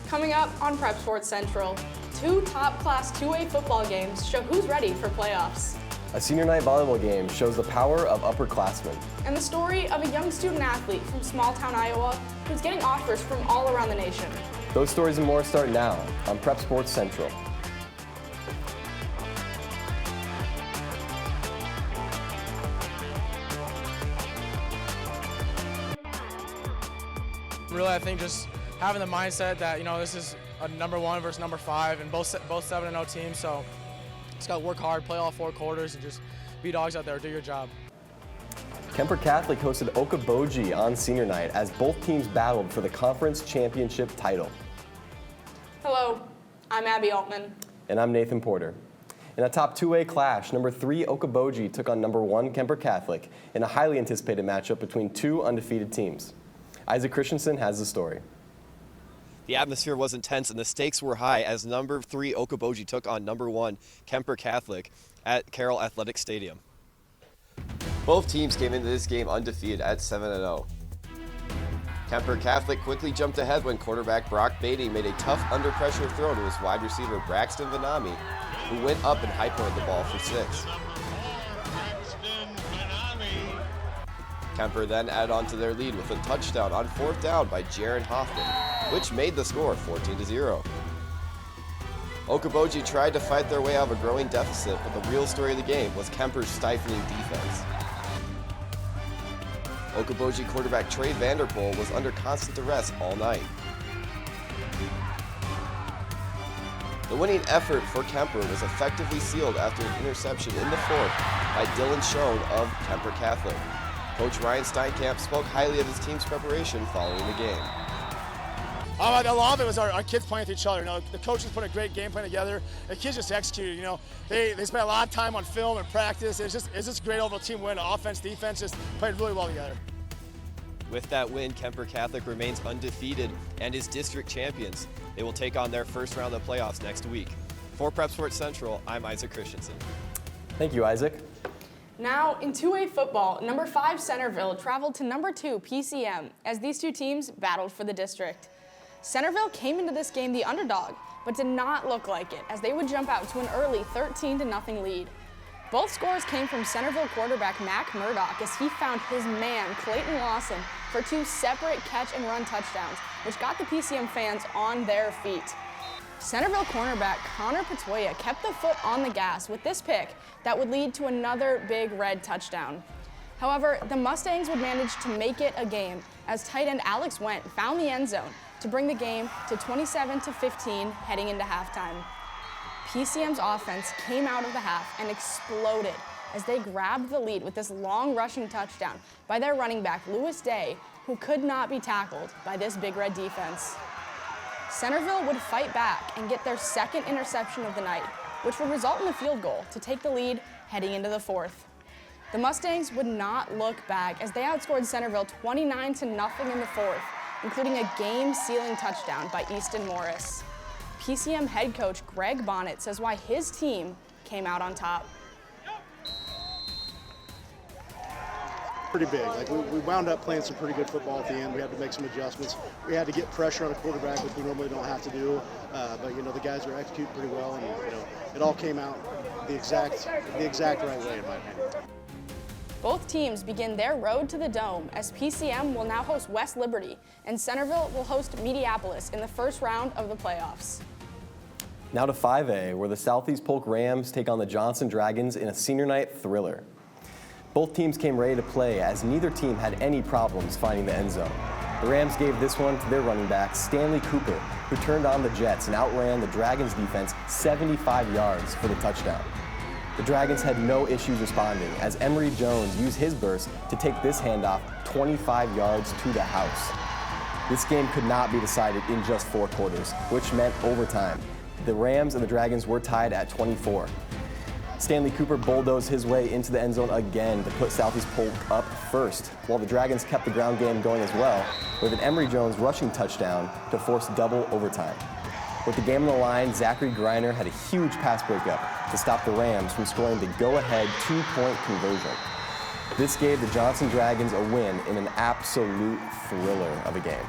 Coming up on Prep Sports Central, 2 top-class 2A football games show who's ready for playoffs. A senior night volleyball game shows the power of upperclassmen. And the story of a young student athlete from small-town Iowa who's getting offers from all around the nation. Those stories and more start now on Prep Sports Central. Really, I think just having the mindset that, this is a number 1 versus number 5 and both 7-0 teams, so just got to work hard, play all 4 quarters, and just be dogs out there, do your job. Kemper Catholic hosted Okoboji on senior night as both teams battled for the conference championship title. Hello, I'm Abby Altman. And I'm Nathan Porter. In a top 2A clash, number 3 Okoboji took on number 1 Kemper Catholic in a highly anticipated matchup between 2 undefeated teams. Isaac Christensen has the story. The atmosphere was intense and the stakes were high as number 3 Okoboji took on number 1 Kemper Catholic at Carroll Athletic Stadium. Both teams came into this game undefeated at 7-0. Kemper Catholic quickly jumped ahead when quarterback Brock Beatty made a tough under pressure throw to his wide receiver Braxton Vanami, who went up and high-pointed the ball for 6. Kemper then added on to their lead with a touchdown on 4th down by Jaron Hoffman, which made the score 14-0. Okoboji tried to fight their way out of a growing deficit, but the real story of the game was Kemper's stifling defense. Okoboji quarterback Trey Vanderpool was under constant arrest all night. The winning effort for Kemper was effectively sealed after an interception in the 4th by Dylan Schoen of Kemper Catholic. Coach Ryan Steinkamp spoke highly of his team's preparation following the game. A lot of it was our kids playing with each other. The coaches put a great game plan together. The kids just executed. They spent a lot of time on film and practice. It's just a great overall team win. Offense, defense just played really well together. With that win, Kemper Catholic remains undefeated and is district champions. They will take on their first round of playoffs next week. For Prep Sports Central, I'm Isaac Christensen. Thank you, Isaac. Now, in 2A football, number 5 Centerville traveled to number 2 PCM as these 2 teams battled for the district. Centerville came into this game the underdog, but did not look like it as they would jump out to an early 13-0 lead. Both scores came from Centerville quarterback Mac Murdoch as he found his man Clayton Lawson for 2 separate catch-and-run touchdowns, which got the PCM fans on their feet. Centerville cornerback Connor Patoya kept the foot on the gas with this pick that would lead to another big red touchdown. However, the Mustangs would manage to make it a game as tight end Alex Wendt found the end zone to bring the game to 27-15 heading into halftime. PCM's offense came out of the half and exploded as they grabbed the lead with this long rushing touchdown by their running back Lewis Day, who could not be tackled by this Big Red defense. Centerville would fight back and get their 2nd interception of the night, which would result in a field goal to take the lead heading into the 4th. The Mustangs would not look back as they outscored Centerville 29-0 in the 4th, including a game-sealing touchdown by Easton Morris. PCM head coach Greg Bonnet says why his team came out on top. Pretty big. We wound up playing some pretty good football at the end. We had to make some adjustments. We had to get pressure on a quarterback, which we normally don't have to do. But the guys are executing pretty well, and it all came out the exact right way in my opinion. Both teams begin their road to the Dome as PCM will now host West Liberty and Centerville will host Mediapolis in the first round of the playoffs. Now to 5A, where the Southeast Polk Rams take on the Johnson Dragons in a senior night thriller. Both teams came ready to play as neither team had any problems finding the end zone. The Rams gave this one to their running back, Stanley Cooper, who turned on the Jets and outran the Dragons defense 75 yards for the touchdown. The Dragons had no issues responding as Emory Jones used his burst to take this handoff 25 yards to the house. This game could not be decided in just 4 quarters, which meant overtime. The Rams and the Dragons were tied at 24. Stanley Cooper bulldozed his way into the end zone again to put Southeast Polk up first, while the Dragons kept the ground game going as well, with an Emory Jones rushing touchdown to force double overtime. With the game on the line, Zachary Greiner had a huge pass breakup to stop the Rams from scoring the go-ahead 2-point conversion. This gave the Johnson Dragons a win in an absolute thriller of a game.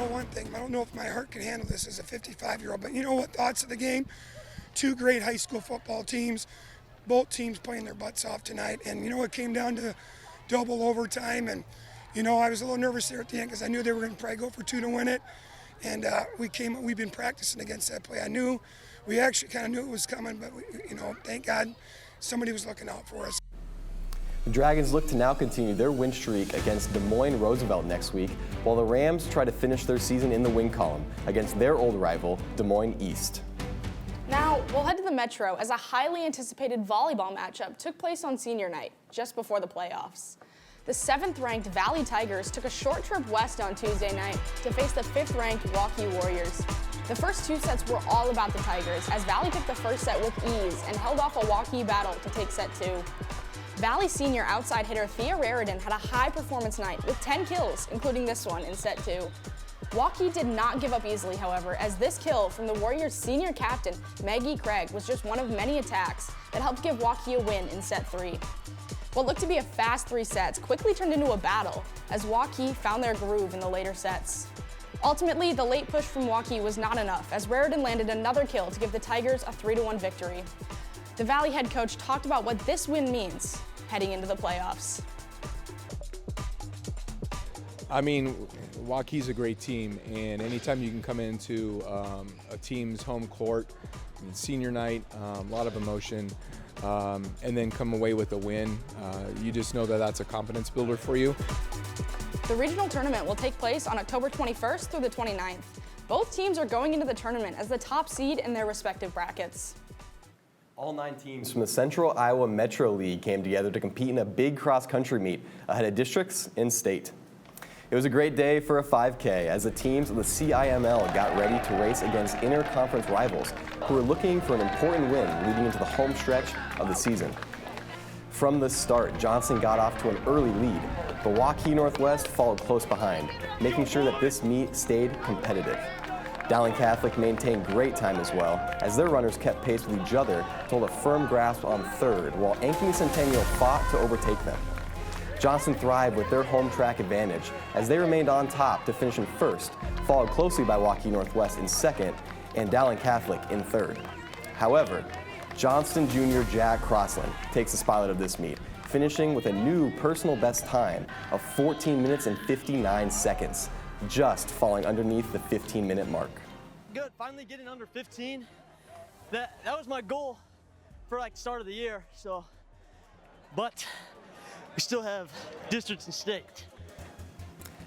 one thing. I don't know if my heart can handle this as a 55-year-old, but you know what? Thoughts of the game? Two great high school football teams, both teams playing their butts off tonight. And you know, it came down to double overtime. And, you know, I was a little nervous there at the end because I knew they were going to probably go for 2 to win it. And we've been practicing against that play. We actually kind of knew it was coming, but, you know, thank God somebody was looking out for us. The Dragons look to now continue their win streak against Des Moines Roosevelt next week, while the Rams try to finish their season in the win column against their old rival, Des Moines East. Now, we'll head to the Metro as a highly anticipated volleyball matchup took place on senior night, just before the playoffs. The 7th-ranked Valley Tigers took a short trip west on Tuesday night to face the 5th-ranked Waukee Warriors. The first 2 sets were all about the Tigers, as Valley took the first set with ease and held off a Waukee battle to take set 2. Valley senior outside hitter Braeden had a high-performance night with 10 kills, including this one in set 2. Waukee did not give up easily, however, as this kill from the Warriors' senior captain, Maggie Craig, was just one of many attacks that helped give Waukee a win in set 3. What looked to be a fast 3 sets quickly turned into a battle, as Waukee found their groove in the later sets. Ultimately, the late push from Waukee was not enough, as Braeden landed another kill to give the Tigers a 3-1 victory. The Valley head coach talked about what this win means heading into the playoffs. I mean, Waukee's a great team, and anytime you can come into a team's home court, I mean, senior night, a lot of emotion, and then come away with a win, you just know that that's a confidence builder for you. The regional tournament will take place on October 21st through the 29th. Both teams are going into the tournament as the top seed in their respective brackets. All 9 teams from the Central Iowa Metro League came together to compete in a big cross-country meet ahead of districts and state. It was a great day for a 5K as the teams of the CIML got ready to race against inter-conference rivals who were looking for an important win leading into the home stretch of the season. From the start, Johnson got off to an early lead, but Waukee Northwest followed close behind, making sure that this meet stayed competitive. Dowling Catholic maintained great time as well, as their runners kept pace with each other to hold a firm grasp on 3rd, while Ankeny Centennial fought to overtake them. Johnson thrived with their home track advantage, as they remained on top to finish in 1st, followed closely by Waukee Northwest in 2nd, and Dowling Catholic in 3rd. However, Johnston Jr. Jack Crossland takes the spotlight of this meet, finishing with a new personal best time of 14 minutes and 59 seconds, just falling underneath the 15-minute mark. Good, finally getting under 15. That was my goal for like start of the year. So, but we still have districts and state.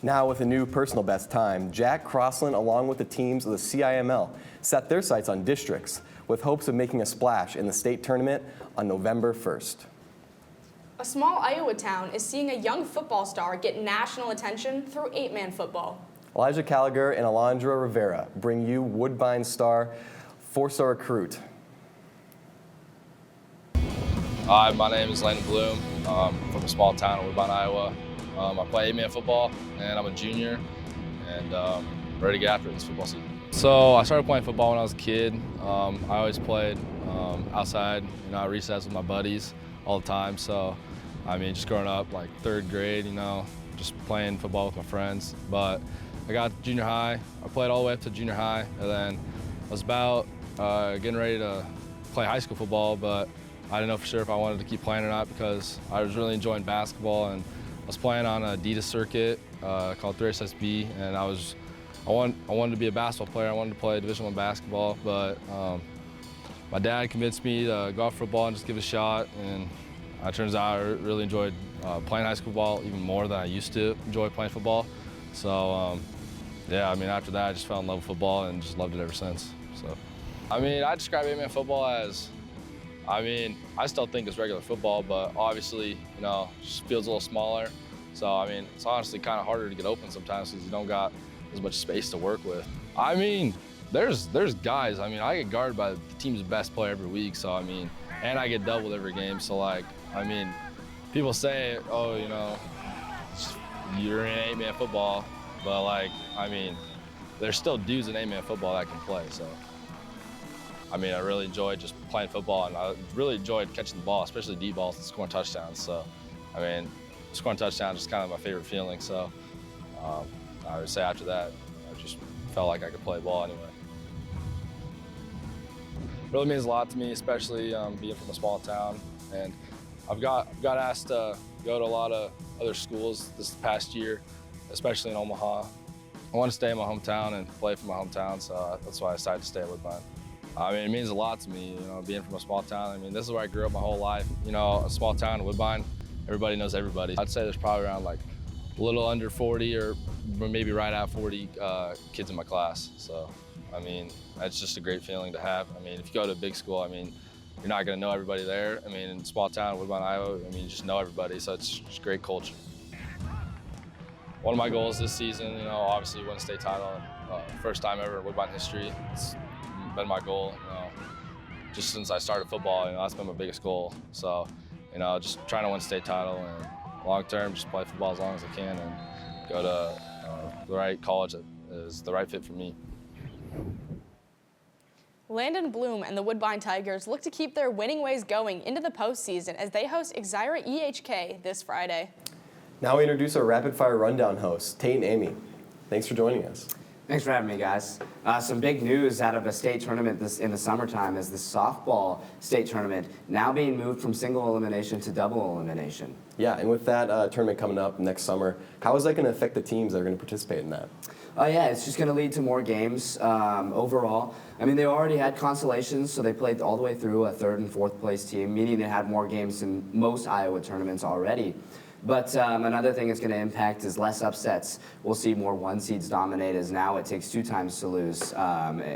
Now with a new personal best time, Jack Crossland, along with the teams of the CIML, set their sights on districts with hopes of making a splash in the state tournament on November 1st. A small Iowa town is seeing a young football star get national attention through 8-man football. Elijah Caliger and Alondra Rivera bring you Woodbine star 4-star recruit. Hi, my name is Landon Bloom. I'm from a small town in Woodbine, Iowa. I play 8-man football, and I'm a junior, and ready to get after it this football season. So I started playing football when I was a kid. I always played outside, at recess with my buddies all the time. So, I mean, just growing up, like 3rd grade, just playing football with my friends. But I got to junior high. I played all the way up to junior high, and then I was about getting ready to play high school football, but I didn't know for sure if I wanted to keep playing or not because I was really enjoying basketball, and I was playing on a Adidas circuit called 3SSB, and I wanted to be a basketball player. I wanted to play Division I basketball, but my dad convinced me to go out for football and just give it a shot, and it turns out I really enjoyed playing high school football even more than I used to enjoy playing football. So, yeah, I mean, after that, I just fell in love with football and just loved it ever since. So, I mean, I describe 8-man football as, I still think it's regular football, but obviously, just feels a little smaller. So, I mean, it's honestly kind of harder to get open sometimes because you don't got as much space to work with. I mean, there's guys, I get guarded by the team's best player every week, so, and I get doubled every game. So, people say, oh, you're in 8-man football, but, there's still dudes in 8-man football that can play, so. I really enjoyed just playing football, and I really enjoyed catching the ball, especially deep balls and scoring touchdowns. So, scoring touchdowns is kind of my favorite feeling. So, I would say after that, I just felt like I could play ball anyway. It really means a lot to me, especially being from a small town. And I've got asked to go to a lot of other schools this past year, especially in Omaha. I want to stay in my hometown and play for my hometown, so that's why I decided to stay at Woodbine. I mean, it means a lot to me, being from a small town. I mean, this is where I grew up my whole life. A small town, Woodbine, everybody knows everybody. I'd say there's probably around like a little under 40 or maybe right at 40 kids in my class. So, I mean, that's just a great feeling to have. I mean, if you go to a big school, I mean, you're not going to know everybody there. I mean, in a small town, Woodbine, Iowa, I mean, you just know everybody, so it's just great culture. One of my goals this season, obviously win a state title. First time ever in Woodbine history. It's been my goal, just since I started football, that's been my biggest goal. So, just trying to win a state title and long term, just play football as long as I can and go to the right college that is the right fit for me. Landon Bloom and the Woodbine Tigers look to keep their winning ways going into the postseason as they host Exira EHK this Friday. Now we introduce our rapid fire rundown host, Taten and Eighmy. Thanks for joining us. Thanks for having me, guys. Some big news out of a state tournament in the summertime is the softball state tournament now being moved from single elimination to double elimination. Yeah, and with that tournament coming up next summer, how is that going to affect the teams that are going to participate in that? Yeah, it's just going to lead to more games overall. I mean, they already had consolations, so they played all the way through a third and fourth place team, meaning they had more games than most Iowa tournaments already. But another thing it's going to impact is less upsets. We'll see more one seeds dominate, as now it takes 2 times to lose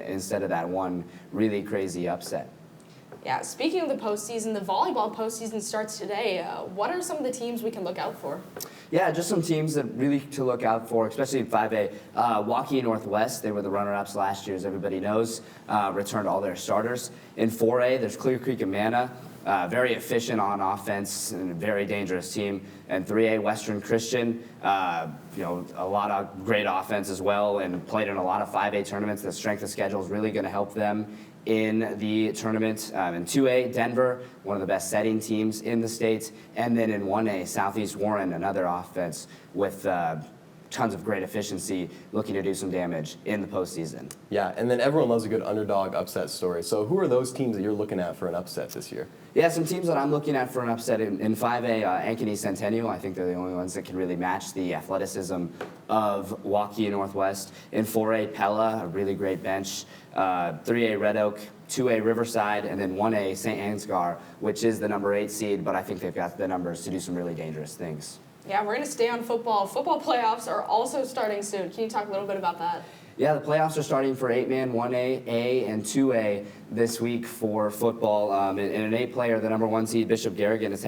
instead of that one really crazy upset. Yeah, speaking of the postseason, the volleyball postseason starts today. What are some of the teams we can look out for? Yeah, just some teams that really to look out for, especially in 5A. Waukee Northwest, they were the runner-ups last year, as everybody knows, returned all their starters. In 4A, there's Clear Creek and Manna. Very efficient on offense and a very dangerous team. And 3A Western Christian, a lot of great offense as well and played in a lot of 5A tournaments. The strength of schedule is really going to help them in the tournament. In 2A, Denver, one of the best setting teams in the state. And then in 1A, Southeast Warren, another offense with tons of great efficiency, looking to do some damage in the postseason. Yeah, and then everyone loves a good underdog upset story. So who are those teams that you're looking at for an upset this year? Yeah, some teams that I'm looking at for an upset in 5A, Ankeny Centennial. I think they're the only ones that can really match the athleticism of Waukee Northwest. In 4A, Pella, a really great bench. 3A, Red Oak. 2A, Riverside, and then 1A, St. Ansgar, which is the number 8 seed, but I think they've got the numbers to do some really dangerous things. Yeah, we're going to stay on football. Football playoffs are also starting soon. Can you talk a little bit about that? Yeah, the playoffs are starting for 8-man, 1A, A, and 2A this week for football. In an 8-player, the number 1 seed, Bishop Garrigan, is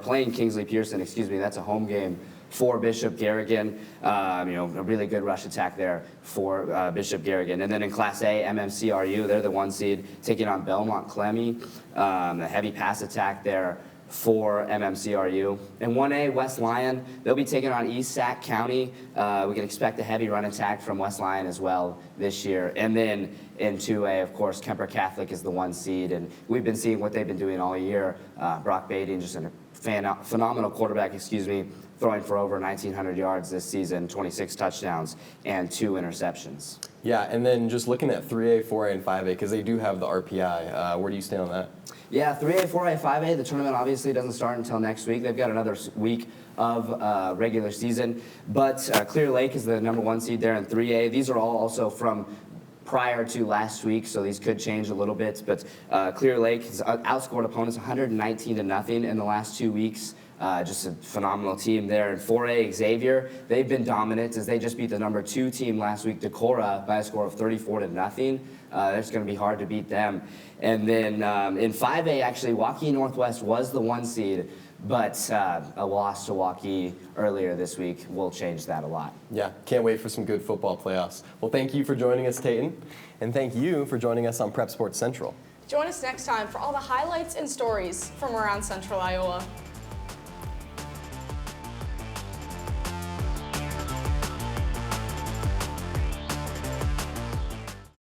playing Kingsley Pearson, That's a home game for Bishop Garrigan. A really good rush attack there for Bishop Garrigan. And then in Class A, MMCRU, they're the 1 seed, taking on Belmont Clemmy. A heavy pass attack there for MMCRU. In 1A, West Lyon, they'll be taking on East Sac County. We can expect a heavy run attack from West Lyon as well this year. And then in 2A, of course, Kemper Catholic is the 1 seed, and we've been seeing what they've been doing all year. Brock Braeden, just a phenomenal quarterback, throwing for over 1,900 yards this season, 26 touchdowns, and 2 interceptions. Yeah, and then just looking at 3A, 4A, and 5A, because they do have the RPI, where do you stand on that? Yeah, 3A, 4A, 5A, the tournament obviously doesn't start until next week. They've got another week of regular season, but Clear Lake is the number 1 seed there in 3A. These are all also from prior to last week, so these could change a little bit, but Clear Lake has outscored opponents 119-0 in the last 2 weeks. Just a phenomenal team there. In 4A, Xavier, they've been dominant as they just beat the number 2 team last week, Decorah, by a score of 34-0. It's going to be hard to beat them. And then in 5A, actually, Waukee Northwest was the 1 seed, but a loss to Waukee earlier this week will change that a lot. Yeah, can't wait for some good football playoffs. Well, thank you for joining us, Taten, and thank you for joining us on Prep Sports Central. Join us next time for all the highlights and stories from around Central Iowa.